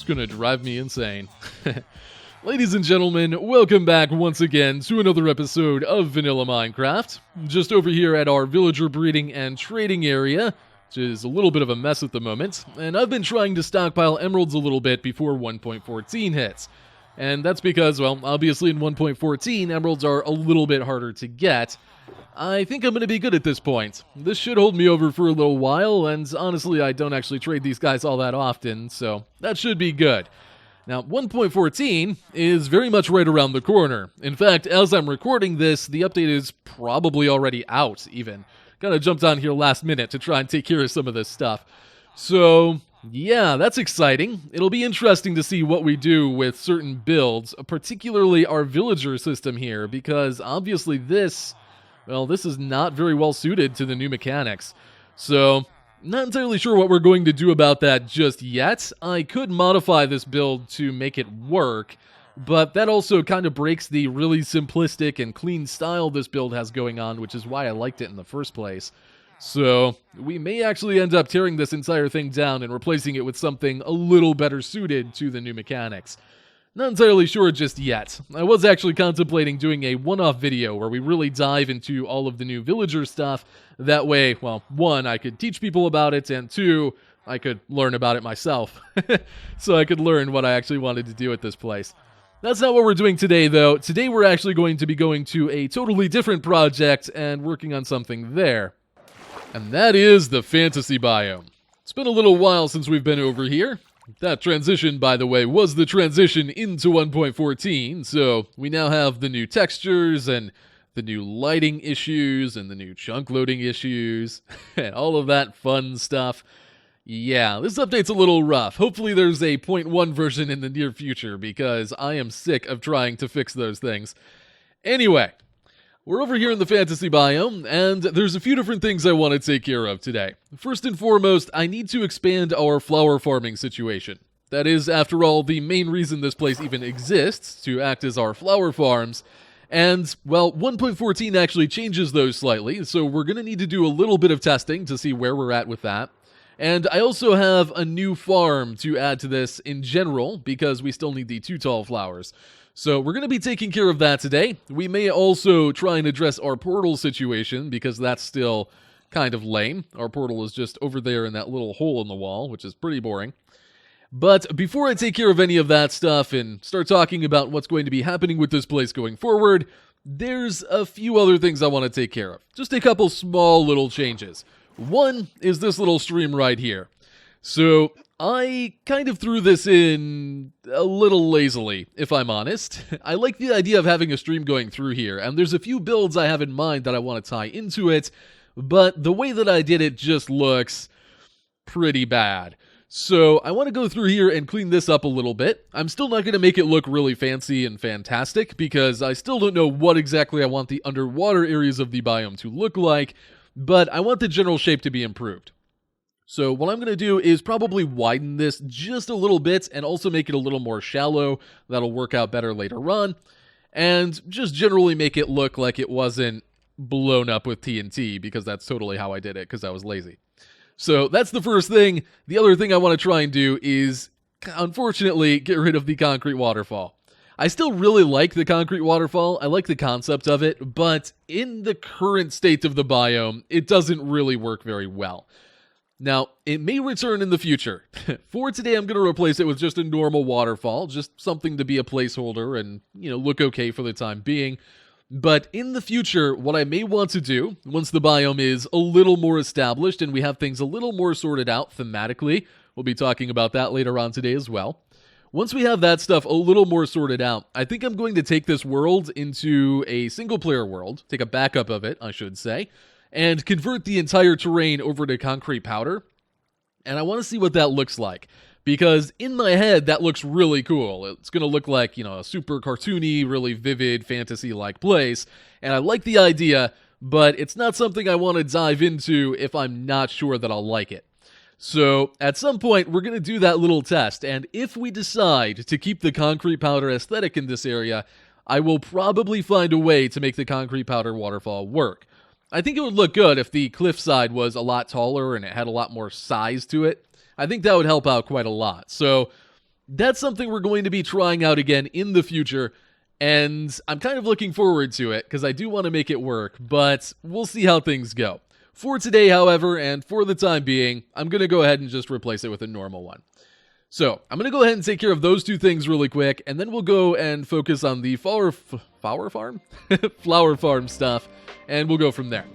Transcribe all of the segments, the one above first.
It's gonna drive me insane. Ladies and gentlemen, welcome back once again to another episode of Vanilla Minecraft. Just over here at our villager breeding and trading area, which is a little bit of a mess at the moment, and I've been trying to stockpile emeralds a little bit before 1.14 hits. And that's because, well, obviously in 1.14, emeralds are a little bit harder to get. I think I'm going to be good at this point. This should hold me over for a little while, and honestly, I don't actually trade these guys all that often, so that should be good. Now, 1.14 is very much right around the corner. In fact, as I'm recording this, the update is probably already out, even. Kind of jumped on here last minute to try and take care of some of this stuff. So, yeah, that's exciting. It'll be interesting to see what we do with certain builds, particularly our villager system here, because obviously this is not very well suited to the new mechanics. So, not entirely sure what we're going to do about that just yet. I could modify this build to make it work, but that also kind of breaks the really simplistic and clean style this build has going on, which is why I liked it in the first place. So, we may actually end up tearing this entire thing down and replacing it with something a little better suited to the new mechanics. Not entirely sure just yet. I was actually contemplating doing a one-off video where we really dive into all of the new villager stuff. That way, well, one, I could teach people about it, and two, I could learn about it myself. So I could learn what I actually wanted to do at this place. That's not what we're doing today, though. Today we're actually going to be going to a totally different project and working on something there. And that is the fantasy biome. It's been a little while since we've been over here. That transition, by the way, was the transition into 1.14, so we now have the new textures and the new lighting issues and the new chunk loading issues and all of that fun stuff. Yeah, this update's a little rough. Hopefully there's a 0.1 version in the near future because I am sick of trying to fix those things. Anyway, we're over here in the fantasy biome, and there's a few different things I want to take care of today. First and foremost, I need to expand our flower farming situation. That is, after all, the main reason this place even exists, to act as our flower farms. And, well, 1.14 actually changes those slightly, so we're going to need to do a little bit of testing to see where we're at with that. And I also have a new farm to add to this in general, because we still need the 2 tall flowers. So we're going to be taking care of that today. We may also try and address our portal situation, because that's still kind of lame. Our portal is just over there in that little hole in the wall, which is pretty boring. But before I take care of any of that stuff and start talking about what's going to be happening with this place going forward, there's a few other things I want to take care of. Just a couple small little changes. One is this little stream right here. So I kind of threw this in a little lazily, if I'm honest. I like the idea of having a stream going through here, and there's a few builds I have in mind that I want to tie into it, but the way that I did it just looks pretty bad. So I want to go through here and clean this up a little bit. I'm still not going to make it look really fancy and fantastic, because I still don't know what exactly I want the underwater areas of the biome to look like, but I want the general shape to be improved. So what I'm going to do is probably widen this just a little bit and also make it a little more shallow. That'll work out better later on. And just generally make it look like it wasn't blown up with TNT, because that's totally how I did it, because I was lazy. So that's the first thing. The other thing I want to try and do is, unfortunately, get rid of the concrete waterfall. I still really like the concrete waterfall. I like the concept of it, but in the current state of the biome, it doesn't really work very well. Now, it may return in the future. For today, I'm going to replace it with just a normal waterfall, just something to be a placeholder and, look okay for the time being. But in the future, what I may want to do, once the biome is a little more established and we have things a little more sorted out thematically, we'll be talking about that later on today as well. Once we have that stuff a little more sorted out, I think I'm going to take this world into a single-player world, take a backup of it, I should say, and convert the entire terrain over to concrete powder. And I want to see what that looks like, because in my head, that looks really cool. It's going to look like, a super cartoony, really vivid, fantasy-like place, and I like the idea, but it's not something I want to dive into if I'm not sure that I'll like it. So, at some point, we're going to do that little test, and if we decide to keep the concrete powder aesthetic in this area, I will probably find a way to make the concrete powder waterfall work. I think it would look good if the cliffside was a lot taller and it had a lot more size to it. I think that would help out quite a lot. So, that's something we're going to be trying out again in the future, and I'm kind of looking forward to it because I do want to make it work, but we'll see how things go. For today, however, and for the time being, I'm going to go ahead and just replace it with a normal one. So, I'm going to go ahead and take care of those two things really quick, and then we'll go and focus on the flower farm? Flower farm stuff, and we'll go from there.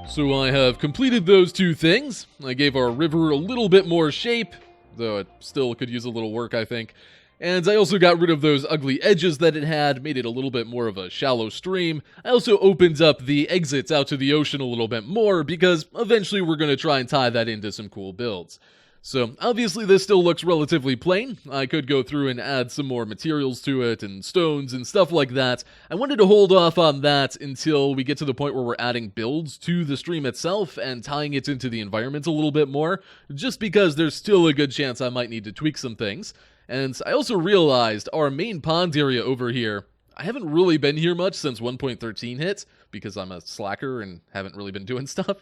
So I have completed those two things. I gave our river a little bit more shape, though it still could use a little work, I think. And I also got rid of those ugly edges that it had, made it a little bit more of a shallow stream. I also opened up the exits out to the ocean a little bit more, because eventually we're going to try and tie that into some cool builds. So, obviously this still looks relatively plain. I could go through and add some more materials to it, and stones and stuff like that. I wanted to hold off on that until we get to the point where we're adding builds to the stream itself and tying it into the environment a little bit more, just because there's still a good chance I might need to tweak some things. And I also realized our main pond area over here, I haven't really been here much since 1.13 hit, because I'm a slacker and haven't really been doing stuff.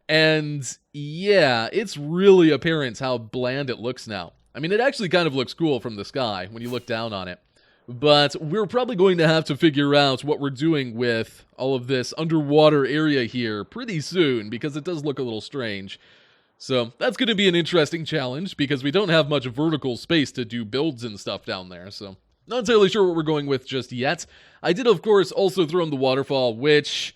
And yeah, it's really apparent how bland it looks now. I mean, it actually kind of looks cool from the sky when you look down on it. But we're probably going to have to figure out what we're doing with all of this underwater area here pretty soon, because it does look a little strange. So that's going to be an interesting challenge, because we don't have much vertical space to do builds and stuff down there, so not entirely sure what we're going with just yet. I did, of course, also throw in the waterfall, which...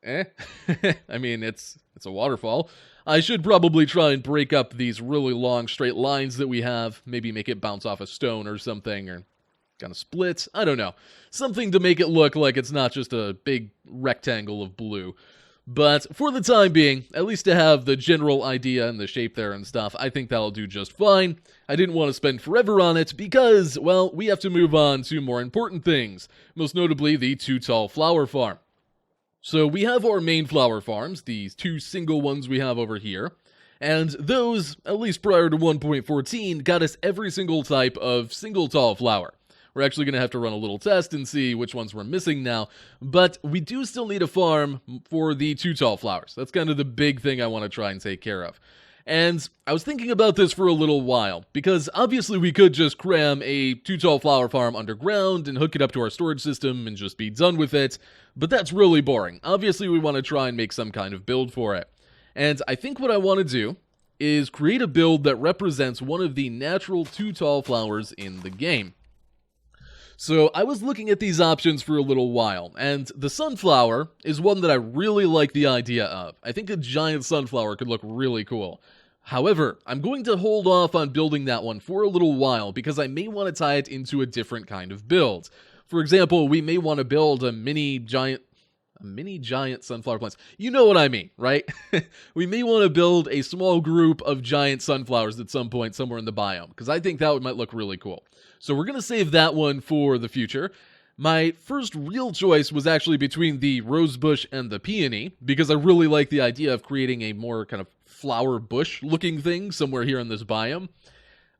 I mean, it's a waterfall. I should probably try and break up these really long straight lines that we have. Maybe make it bounce off a stone or something, or kind of split. I don't know. Something to make it look like it's not just a big rectangle of blue. But for the time being, at least to have the general idea and the shape there and stuff, I think that'll do just fine. I didn't want to spend forever on it because, well, we have to move on to more important things. Most notably, the Too Tall Flower Farm. So we have our main flower farms, these two single ones we have over here, and those, at least prior to 1.14, got us every single type of single tall flower. We're actually going to have to run a little test and see which ones we're missing now, but we do still need a farm for the Too Tall flowers. That's kind of the big thing I want to try and take care of. And I was thinking about this for a little while, because obviously we could just cram a Too Tall flower farm underground and hook it up to our storage system and just be done with it, but that's really boring. Obviously we want to try and make some kind of build for it. And I think what I want to do is create a build that represents one of the natural Too Tall flowers in the game. So I was looking at these options for a little while, and the sunflower is one that I really like the idea of. I think a giant sunflower could look really cool. However, I'm going to hold off on building that one for a little while because I may want to tie it into a different kind of build. For example, we may want to build a mini giant sunflower plants. You know what I mean, right? We may want to build a small group of giant sunflowers at some point somewhere in the biome, because I think that might look really cool. So we're going to save that one for the future. My first real choice was actually between the rosebush and the peony, because I really like the idea of creating a more kind of flower bush looking thing somewhere here in this biome.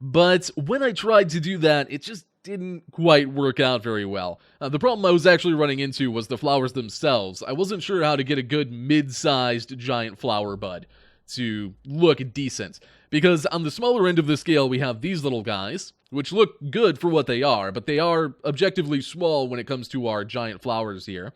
But when I tried to do that, it just didn't quite work out very well. The problem I was actually running into was the flowers themselves. I wasn't sure how to get a good mid-sized giant flower bud to look decent. Because on the smaller end of the scale, we have these little guys, which look good for what they are, but they are objectively small when it comes to our giant flowers here.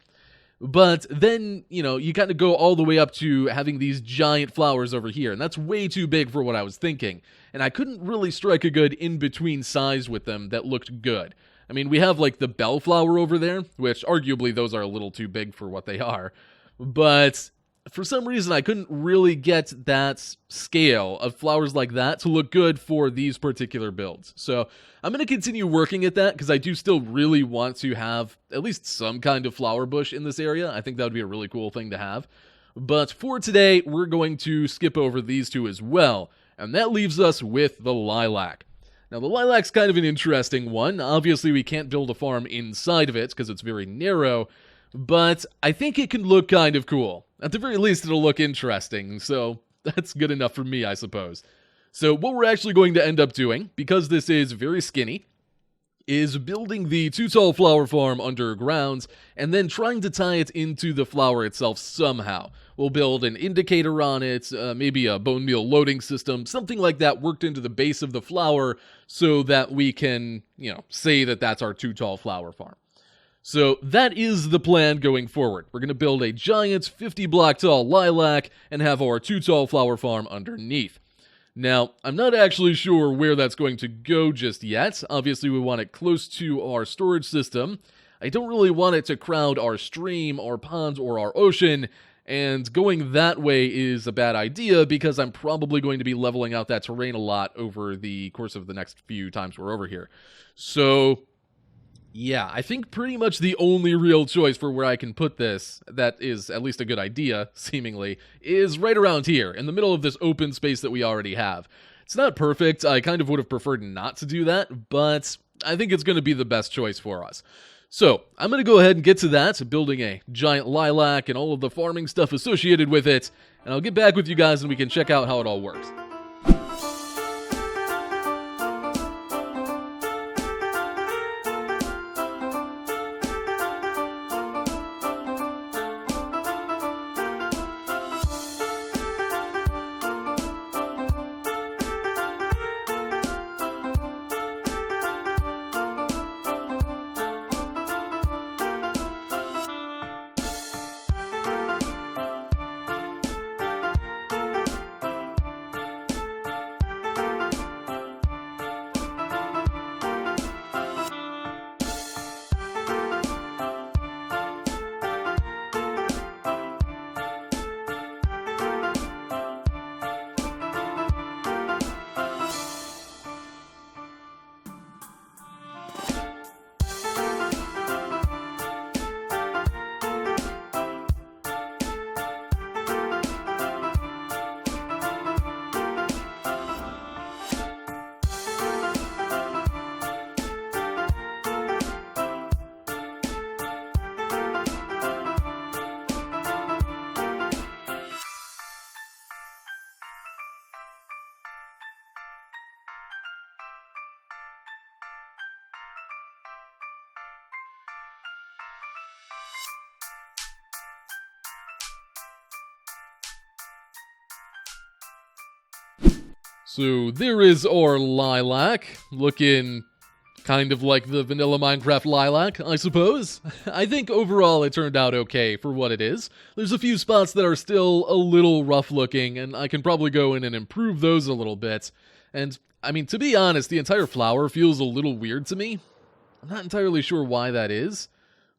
But then, you kind of go all the way up to having these giant flowers over here, and that's way too big for what I was thinking. And I couldn't really strike a good in-between size with them that looked good. I mean, we have like the bellflower over there, which arguably those are a little too big for what they are. But for some reason, I couldn't really get that scale of flowers like that to look good for these particular builds. So I'm going to continue working at that because I do still really want to have at least some kind of flower bush in this area. I think that would be a really cool thing to have. But for today, we're going to skip over these two as well. And that leaves us with the lilac. Now, the lilac's kind of an interesting one. Obviously, we can't build a farm inside of it because it's very narrow, but I think it can look kind of cool. At the very least, it'll look interesting, so that's good enough for me, I suppose. So what we're actually going to end up doing, because this is very skinny, is building the too tall flower farm underground and then trying to tie it into the flower itself somehow. We'll build an indicator on it, maybe a bone meal loading system, something like that worked into the base of the flower so that we can, say that that's our too tall flower farm. So that is the plan going forward. We're going to build a giant 50 block tall lilac and have our too tall flower farm underneath. Now, I'm not actually sure where that's going to go just yet. Obviously, we want it close to our storage system. I don't really want it to crowd our stream, our ponds, or our ocean, and going that way is a bad idea because I'm probably going to be leveling out that terrain a lot over the course of the next few times we're over here. So, yeah, I think pretty much the only real choice for where I can put this, that is at least a good idea, seemingly, is right around here, in the middle of this open space that we already have. It's not perfect, I kind of would have preferred not to do that, but I think it's going to be the best choice for us. So, I'm going to go ahead and get to that, building a giant lilac and all of the farming stuff associated with it, and I'll get back with you guys and we can check out how it all works. So there is our lilac, looking kind of like the vanilla Minecraft lilac, I suppose. I think overall it turned out okay for what it is. There's a few spots that are still a little rough looking, and I can probably go in and improve those a little bit. And, I mean, to be honest, the entire flower feels a little weird to me. I'm not entirely sure why that is,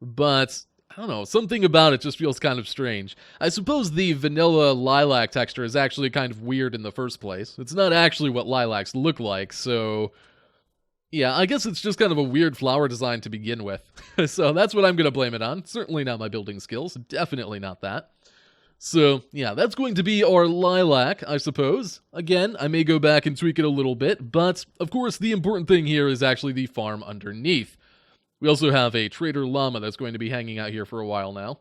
but I don't know, something about it just feels kind of strange. I suppose the vanilla lilac texture is actually kind of weird in the first place. It's not actually what lilacs look like, so yeah, I guess it's just kind of a weird flower design to begin with. So that's what I'm going to blame it on. Certainly not my building skills, definitely not that. So yeah, that's going to be our lilac, I suppose. Again, I may go back and tweak it a little bit, but of course the important thing here is actually the farm underneath. We also have a trader llama that's going to be hanging out here for a while now.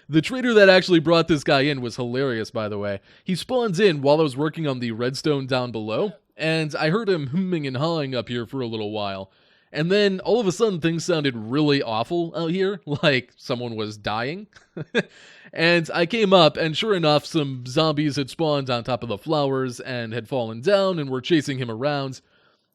The trader that actually brought this guy in was hilarious, by the way. He spawns in while I was working on the redstone down below, and I heard him humming and hawing up here for a little while. And then all of a sudden things sounded really awful out here, like someone was dying. And I came up, and sure enough, some zombies had spawned on top of the flowers and had fallen down and were chasing him around.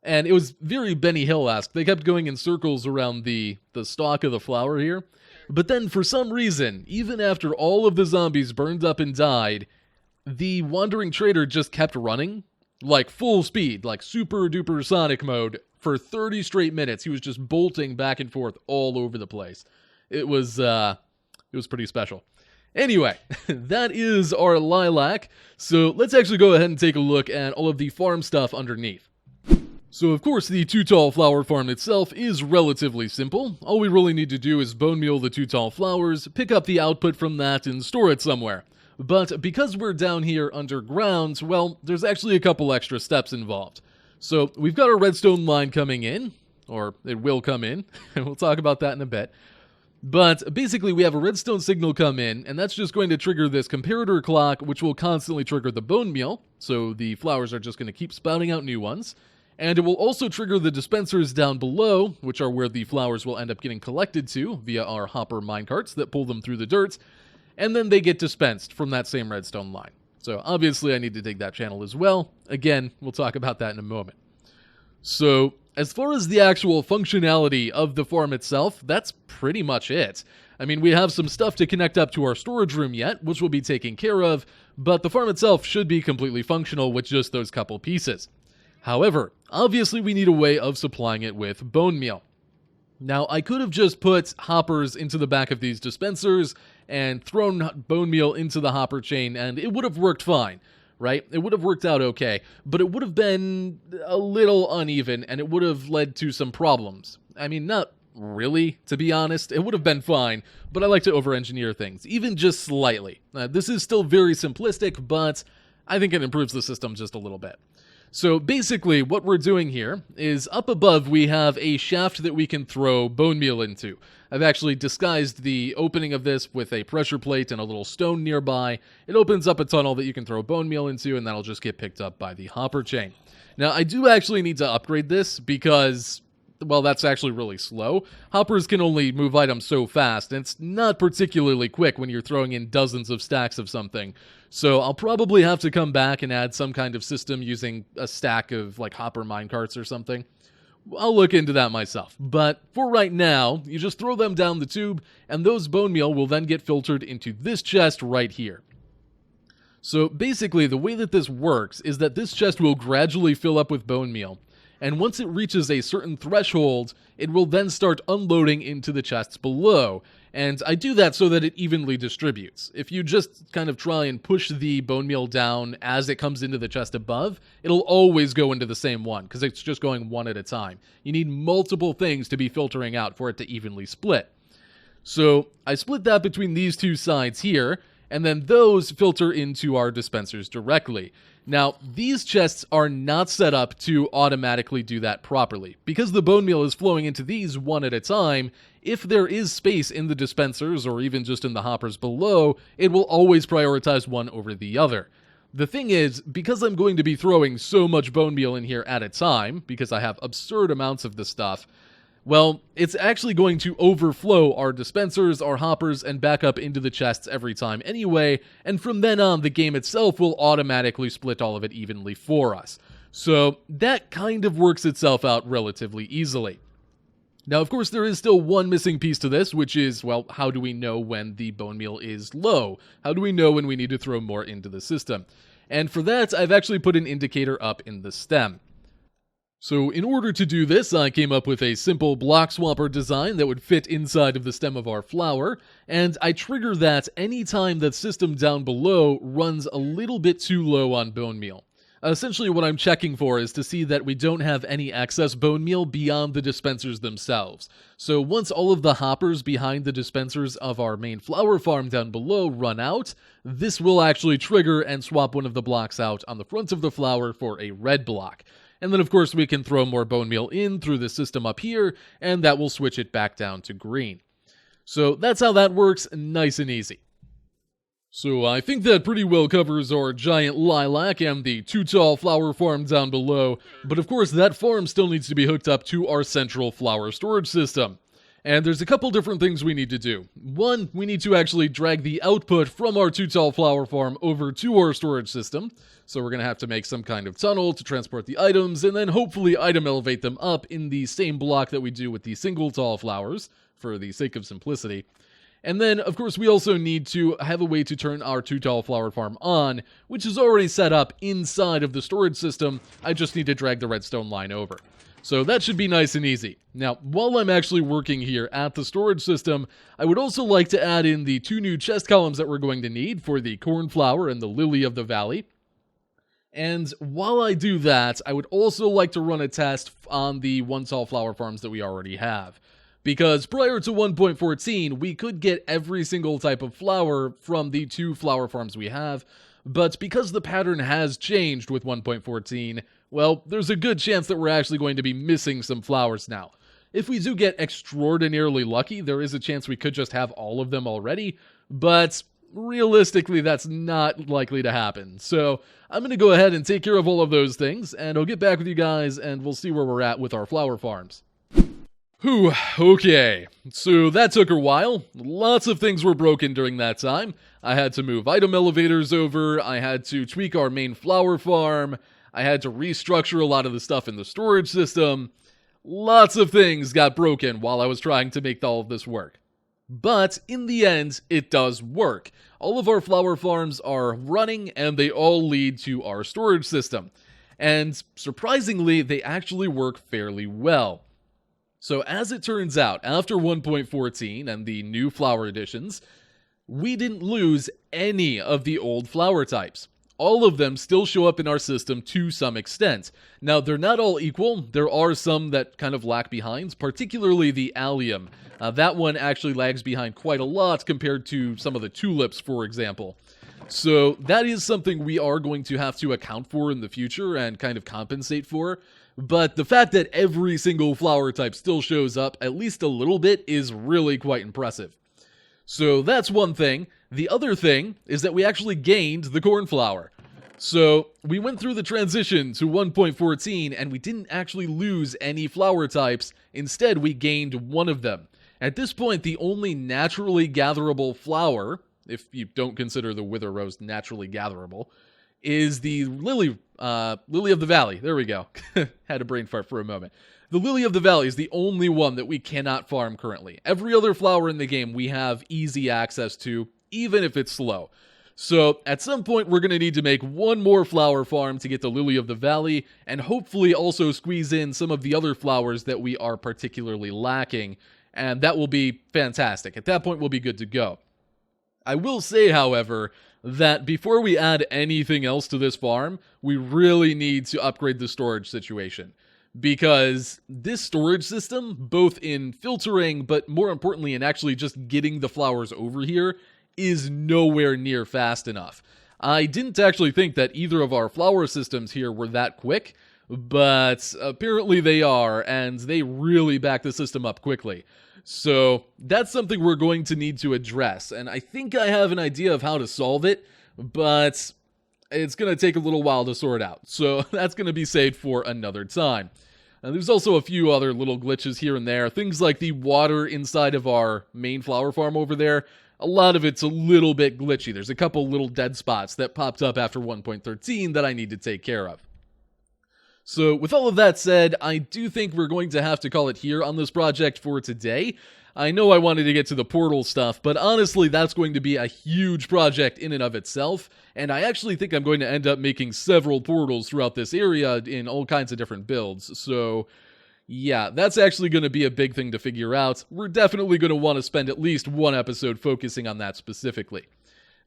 And it was very Benny Hill-esque. They kept going in circles around the stalk of the flower here. But then, for some reason, even after all of the zombies burned up and died, the wandering trader just kept running. Like, full speed, like super-duper Sonic mode. For 30 straight minutes, he was just bolting back and forth all over the place. It was pretty special. Anyway, that is our lilac. So let's actually go ahead and take a look at all of the farm stuff underneath. So of course the 2 tall flower farm itself is relatively simple. All we really need to do is bone meal the 2 tall flowers, pick up the output from that, and store it somewhere. But because we're down here underground, well, there's actually a couple extra steps involved. So we've got our redstone line coming in, or it will come in, and we'll talk about that in a bit. But basically we have a redstone signal come in, and that's just going to trigger this comparator clock, which will constantly trigger the bone meal, so the flowers are just going to keep spouting out new ones. And it will also trigger the dispensers down below, which are where the flowers will end up getting collected to via our hopper minecarts that pull them through the dirt, and then they get dispensed from that same redstone line. So obviously I need to take that channel as well. Again, we'll talk about that in a moment. So as far as the actual functionality of the farm itself, that's pretty much it. I mean, we have some stuff to connect up to our storage room yet, which we'll be taking care of, but the farm itself should be completely functional with just those couple pieces. However, obviously we need a way of supplying it with bone meal. Now, I could have just put hoppers into the back of these dispensers and thrown bone meal into the hopper chain, and it would have worked fine, right? It would have worked out okay, but it would have been a little uneven, and it would have led to some problems. I mean, not really, to be honest. It would have been fine, but I like to over-engineer things, even just slightly. This is still very simplistic, but I think it improves the system just a little bit. So basically what we're doing here is up above we have a shaft that we can throw bone meal into. I've actually disguised the opening of this with a pressure plate and a little stone nearby. It opens up a tunnel that you can throw bone meal into, and that'll just get picked up by the hopper chain. Now I do actually need to upgrade this because, well, that's actually really slow. Hoppers can only move items so fast, and it's not particularly quick when you're throwing in dozens of stacks of something. So I'll probably have to come back and add some kind of system using a stack of like hopper minecarts or something. I'll look into that myself. But for right now, you just throw them down the tube, and those bone meal will then get filtered into this chest right here. So basically, the way that this works is that this chest will gradually fill up with bone meal. And once it reaches a certain threshold, it will then start unloading into the chests below. And I do that so that it evenly distributes. If you just kind of try and push the bone meal down as it comes into the chest above, it'll always go into the same one, because it's just going one at a time. You need multiple things to be filtering out for it to evenly split. So I split that between these two sides here, and then those filter into our dispensers directly. Now, these chests are not set up to automatically do that properly. Because the bone meal is flowing into these one at a time, if there is space in the dispensers or even just in the hoppers below, it will always prioritize one over the other. The thing is, because I'm going to be throwing so much bone meal in here at a time, because I have absurd amounts of this stuff, well, it's actually going to overflow our dispensers, our hoppers, and back up into the chests every time anyway, and from then on, the game itself will automatically split all of it evenly for us. So that kind of works itself out relatively easily. Now, of course, there is still one missing piece to this, which is, well, how do we know when the bone meal is low? How do we know when we need to throw more into the system? And for that, I've actually put an indicator up in the stem. So in order to do this, I came up with a simple block swapper design that would fit inside of the stem of our flower, and I trigger that anytime the system down below runs a little bit too low on bone meal. Essentially what I'm checking for is to see that we don't have any excess bone meal beyond the dispensers themselves. So once all of the hoppers behind the dispensers of our main flower farm down below run out, this will actually trigger and swap one of the blocks out on the front of the flower for a red block. And then of course we can throw more bone meal in through the system up here, and that will switch it back down to green. So that's how that works, nice and easy. So I think that pretty well covers our giant lilac and the 2 tall flower farm down below, but of course that farm still needs to be hooked up to our central flower storage system. And there's a couple different things we need to do. One, we need to actually drag the output from our 2 tall flower farm over to our storage system. So we're going to have to make some kind of tunnel to transport the items, and then hopefully item elevate them up in the same block that we do with the single tall flowers, for the sake of simplicity. And then, of course, we also need to have a way to turn our 2 tall flower farm on, which is already set up inside of the storage system. I just need to drag the redstone line over. So that should be nice and easy. Now, while I'm actually working here at the storage system, I would also like to add in the 2 new chest columns that we're going to need for the cornflower and the lily of the valley. And while I do that, I would also like to run a test on the 1 tall flower farms that we already have. Because prior to 1.14, we could get every single type of flower from the 2 flower farms we have, but because the pattern has changed with 1.14, well, there's a good chance that we're actually going to be missing some flowers now. If we do get extraordinarily lucky, there is a chance we could just have all of them already, but realistically, that's not likely to happen. So I'm going to go ahead and take care of all of those things, and I'll get back with you guys, and we'll see where we're at with our flower farms. Whew, okay, so that took a while. Lots of things were broken during that time. I had to move item elevators over, I had to tweak our main flower farm, I had to restructure a lot of the stuff in the storage system. Lots of things got broken while I was trying to make all of this work. But in the end, it does work. All of our flower farms are running, and they all lead to our storage system. And surprisingly, they actually work fairly well. So as it turns out, after 1.14 and the new flower additions, we didn't lose any of the old flower types. All of them still show up in our system to some extent. Now, they're not all equal. There are some that kind of lag behind, particularly the allium. That one actually lags behind quite a lot compared to some of the tulips, for example. So that is something we are going to have to account for in the future and kind of compensate for. But the fact that every single flower type still shows up at least a little bit is really quite impressive. So that's one thing. The other thing is that we actually gained the cornflower. So we went through the transition to 1.14 and we didn't actually lose any flower types. Instead, we gained one of them. At this point, the only naturally gatherable flower, if you don't consider the wither rose naturally gatherable, is the lily of the valley. There we go. Had a brain fart for a moment. The lily of the valley is the only one that we cannot farm currently. Every other flower in the game we have easy access to, even if it's slow. So at some point we're going to need to make one more flower farm to get the lily of the valley, and hopefully also squeeze in some of the other flowers that we are particularly lacking, and that will be fantastic. At that point we'll be good to go. I will say, however, that before we add anything else to this farm, we really need to upgrade the storage situation. Because this storage system, both in filtering, but more importantly in actually just getting the flowers over here, is nowhere near fast enough. I didn't actually think that either of our flower systems here were that quick, but apparently they are, and they really back the system up quickly. So that's something we're going to need to address, and I think I have an idea of how to solve it, but it's going to take a little while to sort out. So that's going to be saved for another time. There's also a few other little glitches here and there. Things like the water inside of our main flower farm over there. A lot of it's a little bit glitchy. There's a couple little dead spots that popped up after 1.13 that I need to take care of. So with all of that said, I do think we're going to have to call it here on this project for today. I know I wanted to get to the portal stuff, but honestly that's going to be a huge project in and of itself, and I actually think I'm going to end up making several portals throughout this area in all kinds of different builds. So yeah, that's actually going to be a big thing to figure out. We're definitely going to want to spend at least one episode focusing on that specifically.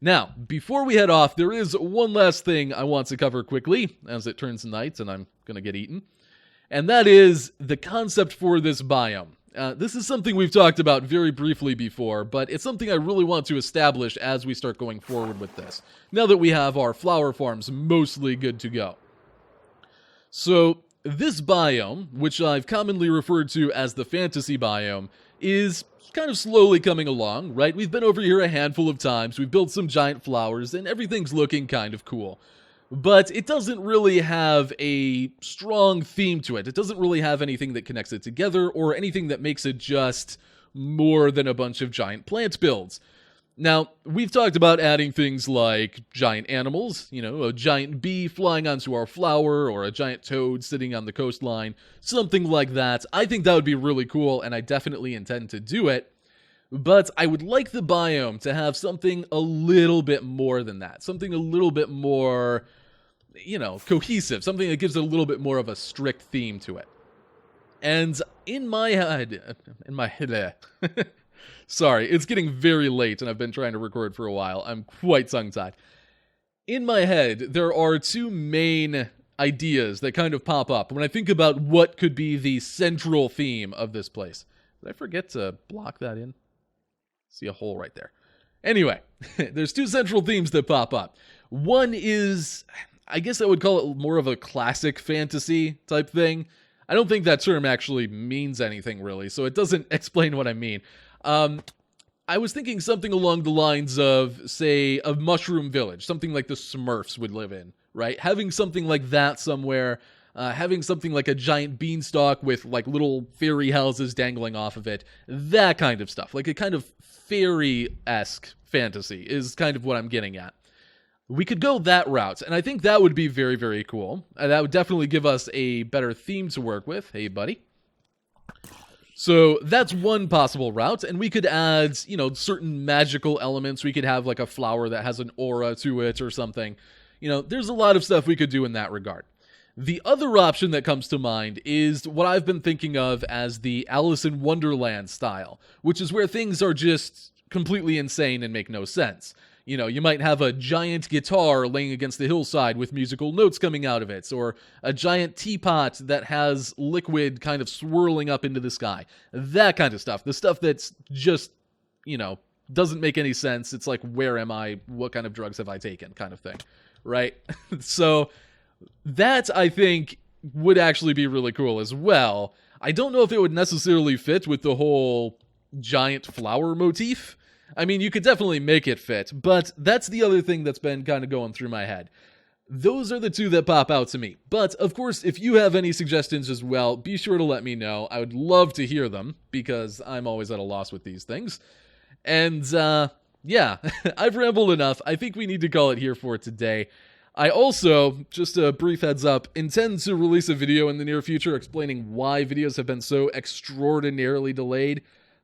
Now, before we head off, there is one last thing I want to cover quickly, as it turns night and I'm going to get eaten. And that is the concept for this biome. This is something we've talked about very briefly before, but it's something I really want to establish as we start going forward with this, now that we have our flower farms mostly good to go. So, this biome, which I've commonly referred to as the fantasy biome, is kind of slowly coming along, right? We've been over here a handful of times, we've built some giant flowers, and everything's looking kind of cool. But it doesn't really have a strong theme to it. It doesn't really have anything that connects it together, or anything that makes it just more than a bunch of giant plant builds. Now, we've talked about adding things like giant animals, a giant bee flying onto our flower, or a giant toad sitting on the coastline, something like that. I think that would be really cool, and I definitely intend to do it. But I would like the biome to have something a little bit more than that. Something a little bit more, cohesive. Something that gives it a little bit more of a strict theme to it. And in my head, sorry, it's getting very late and I've been trying to record for a while. I'm quite tongue-tied. In my head, there are two main ideas that kind of pop up when I think about what could be the central theme of this place. Did I forget to block that in? See a hole right there. Anyway, there's two central themes that pop up. One is, I guess I would call it more of a classic fantasy type thing. I don't think that term actually means anything really, so it doesn't explain what I mean. I was thinking something along the lines of, say, a mushroom village, something like the Smurfs would live in, right? Having something like that somewhere, having something like a giant beanstalk with like little fairy houses dangling off of it, that kind of stuff. Like a kind of fairy-esque fantasy is kind of what I'm getting at. We could go that route, and I think that would be very, very cool. And that would definitely give us a better theme to work with. Hey, buddy. So that's one possible route, and we could add, you know, certain magical elements. We could have like a flower that has an aura to it or something. You know, there's a lot of stuff we could do in that regard. The other option that comes to mind is what I've been thinking of as the Alice in Wonderland style, which is where things are just completely insane and make no sense. You know, you might have a giant guitar laying against the hillside with musical notes coming out of it, or a giant teapot that has liquid kind of swirling up into the sky. That kind of stuff. The stuff that's just, you know, doesn't make any sense. It's like, where am I? What kind of drugs have I taken? Kind of thing, right? So that, I think, would actually be really cool as well. I don't know if it would necessarily fit with the whole giant flower motif. I mean, you could definitely make it fit, but that's the other thing that's been kind of going through my head. Those are the two that pop out to me. But, of course, if you have any suggestions as well, be sure to let me know. I would love to hear them, because I'm always at a loss with these things. And, yeah, I've rambled enough. I think we need to call it here for today. I also, just a brief heads up, intend to release a video in the near future explaining why videos have been so extraordinarily delayed.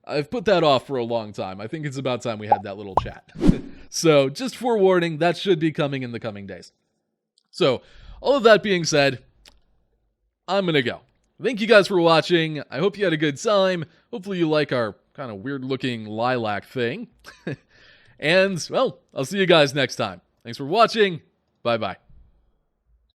I've put that off for a long time. I think it's about time we had that little chat. So, just forewarning, that should be coming in the coming days. So, all of that being said, I'm gonna go. Thank you guys for watching. I hope you had a good time. Hopefully you like our kind of weird-looking lilac thing. And, well, I'll see you guys next time. Thanks for watching. Bye-bye.